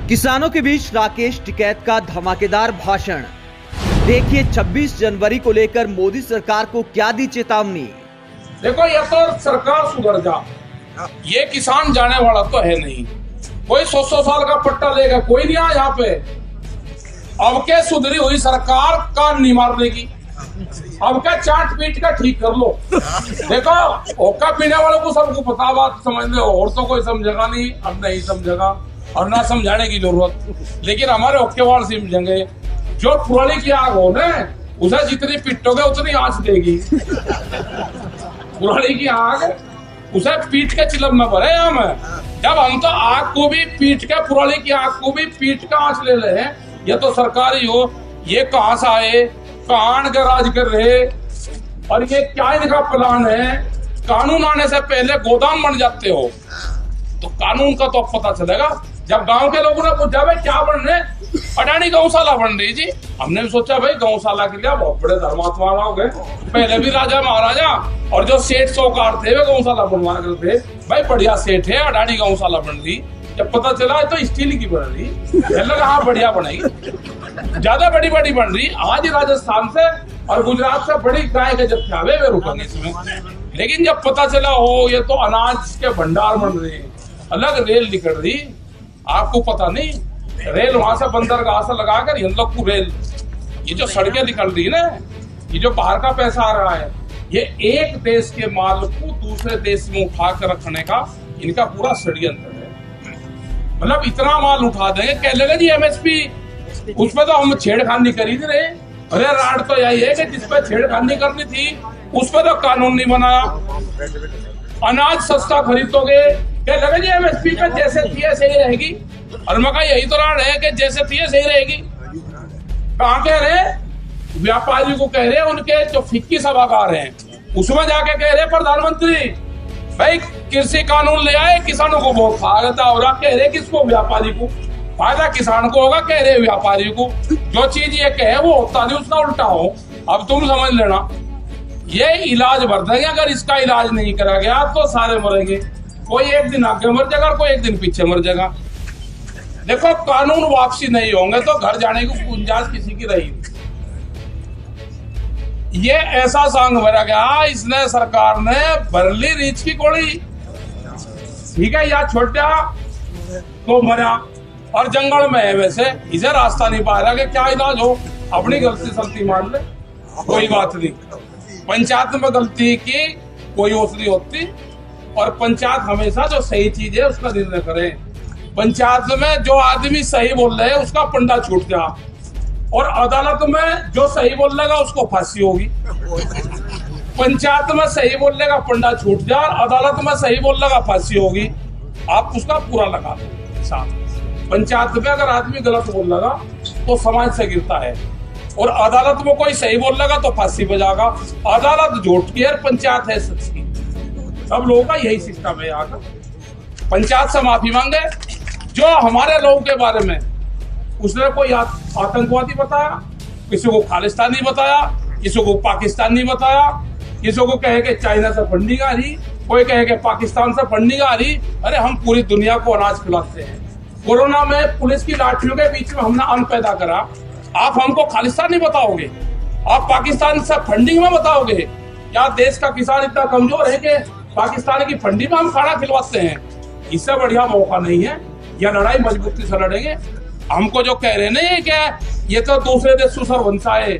किसानों के बीच राकेश टिकैत का धमाकेदार भाषण। देखिए 26 जनवरी को लेकर मोदी सरकार को क्या दी चेतावनी। देखो, ये तो सरकार सुधर जा, ये किसान जाने वाला तो है नहीं। कोई 100 साल का पट्टा लेगा कोई नहीं आया यहाँ पे। अब के सुधरी हुई सरकार कान नहीं मार देगी। अब क्या चाट पीट का ठीक कर लो। देखो, ओका पीने वालों को सबको पता, बात समझ लो। और तो कोई समझेगा नहीं, अब नहीं समझेगा और ना समझाने की जरूरत। लेकिन हमारे ओके वाल समझेंगे। जो पुरानी की आग हो ना, उसे जितनी पिटोगे उतनी आंच देगी। पुरानी की आग उसे पीट के चिलम में भरे हम। जब हम तो आग को भी पीट के, पुरानी की आग को भी पीट के आंच ले रहे हैं। ये तो सरकारी हो, ये कहां से आए, कहां के राज कर रहे, और ये क्या इनका प्लान है। कानून आने से पहले गोदाम बन जाते हो, तो कानून का तो पता चलेगा जब गांव के लोगों ने पूछा भाई क्या बन रहे, अडानी गौशाला बन रही जी। हमने भी सोचा भाई गौशाला के लिए बहुत बड़े धर्मात्मा हो गए। पहले भी राजा महाराजा और जो सेठ साहूकार थे वे गौशाला बनवा करते थे। भाई बढ़िया सेठ है, अडानी गौशाला बन रही। जब पता चला तो स्टील की बन रही, लगा हाँ बढ़िया बनेगी, ज्यादा बड़ी बड़ी बन रही। आज राजस्थान से और गुजरात से बड़ी गाय के जत्थे आवे वे रुकेंगे इसमें। लेकिन जब पता चला हो ये तो अनाज के भंडार बन रहे, अलग रेल निकल रही। आपको पता नहीं, रेल वहां से बंदरगाह से लगाकर हम लोग को रेल, ये जो सड़कें निकल रही है ना, ये जो बाहर का पैसा आ रहा है, ये एक देश के माल को दूसरे देश में उठा कर रखने का इनका पूरा षड्यंत्र है। मतलब इतना माल उठा देंगे, कह लेगा जी एमएसपी, उसमें तो हम छेड़खानी करी थी। अरे राड तो यही है कि जिसपे छेड़खानी करनी थी उस पर तो कानून नहीं बनाया। अनाज सस्ता खरीदोगे, क्या लगा जी एमएसपी पे जैसे थी ऐसे ही रहेगी। और मैं कहा यही तो राड है कि जैसे थी ऐसे ही रहेगी। कहाँ कह रहे, व्यापारी को कह रहे, उनके जो फिक्की सभागार हैं उसमें जाके कह रहे प्रधानमंत्री भाई कृषि कानून ले आए, किसानों को बहुत फायदा हो रहा। कह रहे किसको, व्यापारी को। फायदा किसान को होगा, कह रहे व्यापारी को। जो चीज ये कहे वो होता नहीं, उसका उल्टा हो। अब तुम समझ लेना, ये इलाज भर देंगे। अगर इसका इलाज नहीं करा गया तो सारे मरेंगे। कोई एक दिन आगे मर जाएगा, कोई एक दिन पीछे मर जाएगा। देखो, कानून वापसी नहीं होंगे तो घर जाने की गुंजाइश किसी की रही। ये ऐसा सांग भरा गया, इसने सरकार ने भर ली रीछ की कोड़ी। ठीक है, या छोटा तो मरा और जंगल में है, वैसे इसे रास्ता नहीं पा रहा कि क्या इलाज हो। अपनी गलती सलती मान ले, कोई बात नहीं। पंचायत में गलती की कोई औसली होती, और पंचायत हमेशा जो सही चीज है उसका निर्णय करे। पंचायत में जो आदमी सही बोल रहे हैं उसका पंडा छूट जा, और अदालत में जो सही बोल लेगा उसको फांसी होगी। पंचायत में सही बोलने का पंडा छूट जा, अदालत में सही बोलने का फांसी होगी। आप उसका पूरा लगा दो साथ। पंचायत में अगर आदमी गलत बोल लगा तो समाज से गिरता है, और अदालत में कोई सही बोल लगा तो फांसी बजाएगा। अदालत झूठ की है, पंचायत है सच की। सब लोगों का यही सिस्टम है। यहाँ का पंचायत से माफी मांगे। जो हमारे लोगों के बारे में उसने कोई आतंकवादी बताया, किसी को खालिस्तानी बताया, किसी को पाकिस्तानी बताया, किसी को कहे कि चाइना से फंडिंग आ रही, कोई कहे कि पाकिस्तान से फंडिंग आ रही। अरे हम पूरी दुनिया को अनाज खिलाते हैं। कोरोना में पुलिस की लाठियों के बीच में हमने अन्न पैदा करा। आप हमको खालिस्तानी बताओगे, आप पाकिस्तान से फंडिंग में बताओगे? क्या देश का किसान इतना कमजोर है कि पाकिस्तान की फंडिंग में हम खाना खिलवाते हैं? इससे बढ़िया मौका नहीं है। यह लड़ाई मजबूती से लड़ेंगे। हमको जो कह रहे नहीं क्या ये तो दूसरे देशों से वंशा है,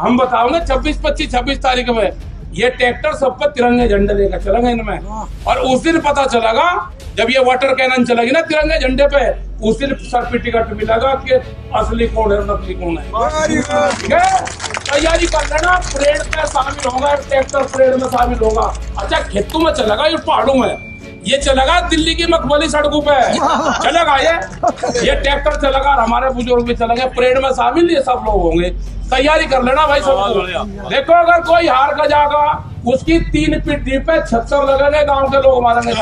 हम बताओगे 26, 25, 26 तारीख में ये ट्रैक्टर सब पर तिरंगे झंडे लेकर चलेंगे इनमें। और उस दिन पता चलेगा जब ये वाटर कैनन चलेगी ना तिरंगे झंडे पे, उस दिन सर पे टिकट मिलेगा कि असली कौन है नकली कौन है। ठीक है, तैयारी कर लेना। परेड में शामिल होगा, ट्रैक्टर परेड में शामिल होगा। अच्छा, खेतों में चलेगा, ये पहाड़ों में ये चलेगा, दिल्ली की मखमली सड़कों पे चलेगा ये ट्रैक्टर चलेगा। हमारे बुजुर्ग भी चलेंगे, परेड में शामिल ये सब लोग होंगे। तैयारी कर लेना भाई सब। देखो, अगर कोई हार का जाएगा उसकी 3 पिट्ठी पे 76 लगेंगे, गांव के लोग मारेंगे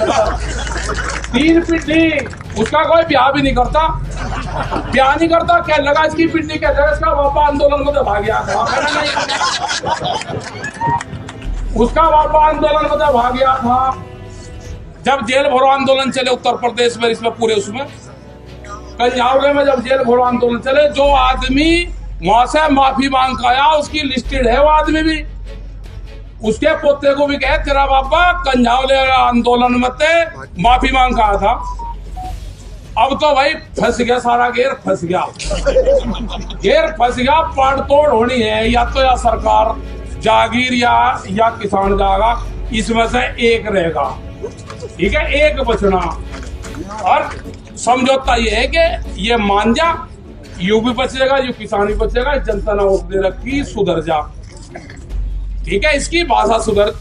3 पिट्ठी। उसका कोई ब्याह भी नहीं करता, ब्याह नहीं करता। क्या लगा इसकी पिट्ठी के जगह इसका बापा आंदोलन में भाग गया था। उसका बापा आंदोलन में भाग गया था। जब जेल भरो आंदोलन चले उत्तर प्रदेश में, इसमें पूरे उसमें कंजावले में जब जेल भरो आंदोलन चले, जो आदमी वहां से माफी मांग के आया उसकी लिस्टेड है वो आदमी भी। उसके पोते को भी कहे तेरा बाबा कंजावले आंदोलन में ते माफी मांग के आया था। अब तो भाई फंस गया, सारा गेर फंस गया, गेर फंस गया। पाड़ तोड़ होनी है, या तो या सरकार जागीर या किसान जागा, इसमें से एक रहेगा, ठीक है, एक बचना। और समझौता ये है कि ये मान जा, यू भी बचेगा, यू किसान भी बचेगा, जनता ने वोट दे रखी, सुधर जा, ठीक है। इसकी भाषा सुधर,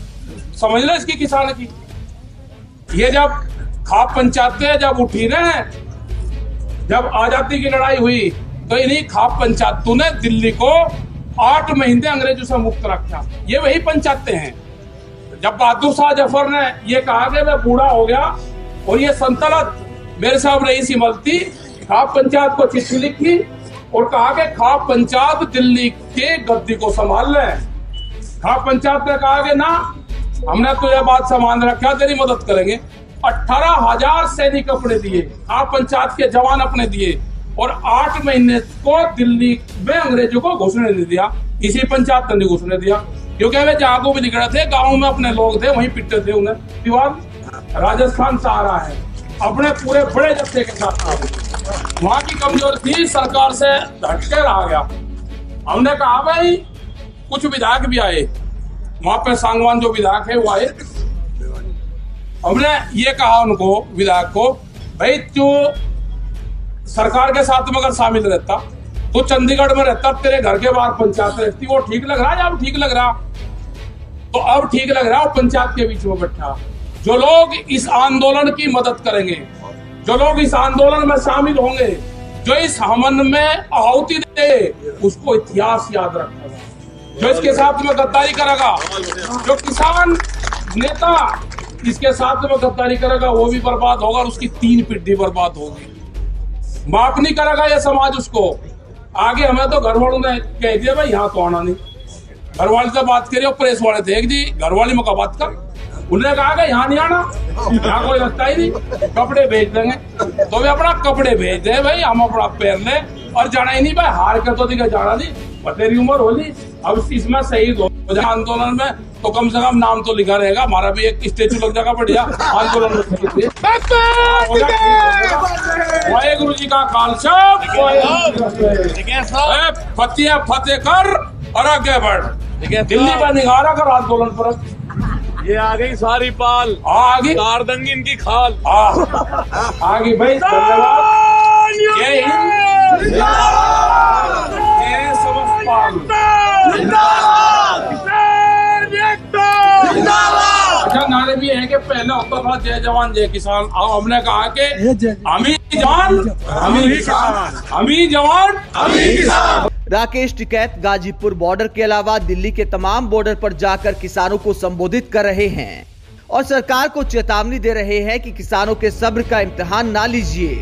समझ लो इसकी किसान की। ये जब खाप पंचायतें जब उठी ना, जब आजादी की लड़ाई हुई, तो इन्हीं खाप पंचायतों ने दिल्ली को 8 महीने अंग्रेजों से मुक्त रखा। ये वही पंचायतें हैं। जब बहादुर शाह जफर ने ये कहा कि मैं बूढ़ा हो गया और ये संतलत मेरे साहब रही सी मलती, खाप पंचायत को चिट्ठी लिखी और कहा कि खाप पंचायत दिल्ली के गद्दी को संभाल ले। खाप पंचायत ने कहा कि ना, हमने तो यह बात संभाल रखा, तेरी मदद करेंगे। 18,000 सैनिक अपने दिए, खाप पंचायत के जवान अपने दिए, और 8 महीने को दिल्ली में अंग्रेजों को घुसने नहीं दिया। इसी पंचायत ने घुसने दिया, क्योंकि वे जहाँ को भी निकले थे, गाँव में अपने लोग थे, वहीं पिटते थे उन्हें। विवाद राजस्थान से आ रहा है अपने पूरे बड़े जत्थे के साथ। वहां की कमजोर थी, सरकार से हटकर आ गया। हमने कहा भाई कुछ विधायक भी आए, वहां पे सांगवान जो विधायक है वो आए। हमने ये कहा उनको, विधायक को, भाई तू सरकार के साथ में अगर शामिल रहता तो चंडीगढ़ में रहता, तेरे घर के बाहर पंचायत रहती, वो ठीक लग रहा है? अब ठीक लग रहा, तो अब ठीक लग रहा, पंचायत के बीच में बैठा। जो लोग इस आंदोलन की मदद करेंगे, जो लोग इस आंदोलन में शामिल होंगे, जो इस हमन में आहुति दे, उसको इतिहास याद रखेगा। जो इसके साथ में गद्दारी करेगा, जो किसान नेता इसके साथ में गद्दारी करेगा, वो भी बर्बाद होगा और उसकी 3 पीढ़ी बर्बाद होगी। माफ नहीं करेगा ये समाज उसको। आगे हमें तो घर वालों ने कह दिया भाई यहाँ तो आना नहीं। घर वाले से बात करिए, प्रेस वाले थे, एक जी घर वाली में बात कर, उन्होंने कहा कि यहाँ नहीं आना, यहाँ कोई लगता ही नहीं, कपड़े भेज देंगे। तो भी अपना कपड़े भेज दे भाई, हम अपना पैर ले, और जाना ही नहीं भाई, हार कर तो दिखा जाना नहीं, तेरी उम्र होली, अब इसमें शहीद हो जाए आंदोलन में, तो कम से कम नाम तो लिखा रहेगा, हमारा भी एक स्टेचू लग जाएगा बढ़िया आंदोलन में। वाहेगुरु जी का खालसा, फतेह फतेह कर और आगे बढ़। दिल्ली में निगारा कर आंदोलन पर। ये आ गई सारी पाल, आ गई कारदंगी इनकी खाल, आ गई भाई। धन्यवाद। जय हिंद, जय समस्त पाल। अच्छा नारे भी है कि पहले होता था जय जवान जय किसान, अब हमने कहा कि हम ही जवान हम ही किसान, हम ही जवान हम ही किसान। राकेश टिकैत गाजीपुर बॉर्डर के अलावा दिल्ली के तमाम बॉर्डर पर जाकर किसानों को संबोधित कर रहे हैं और सरकार को चेतावनी दे रहे हैं कि किसानों के सब्र का इम्तिहान ना लीजिए।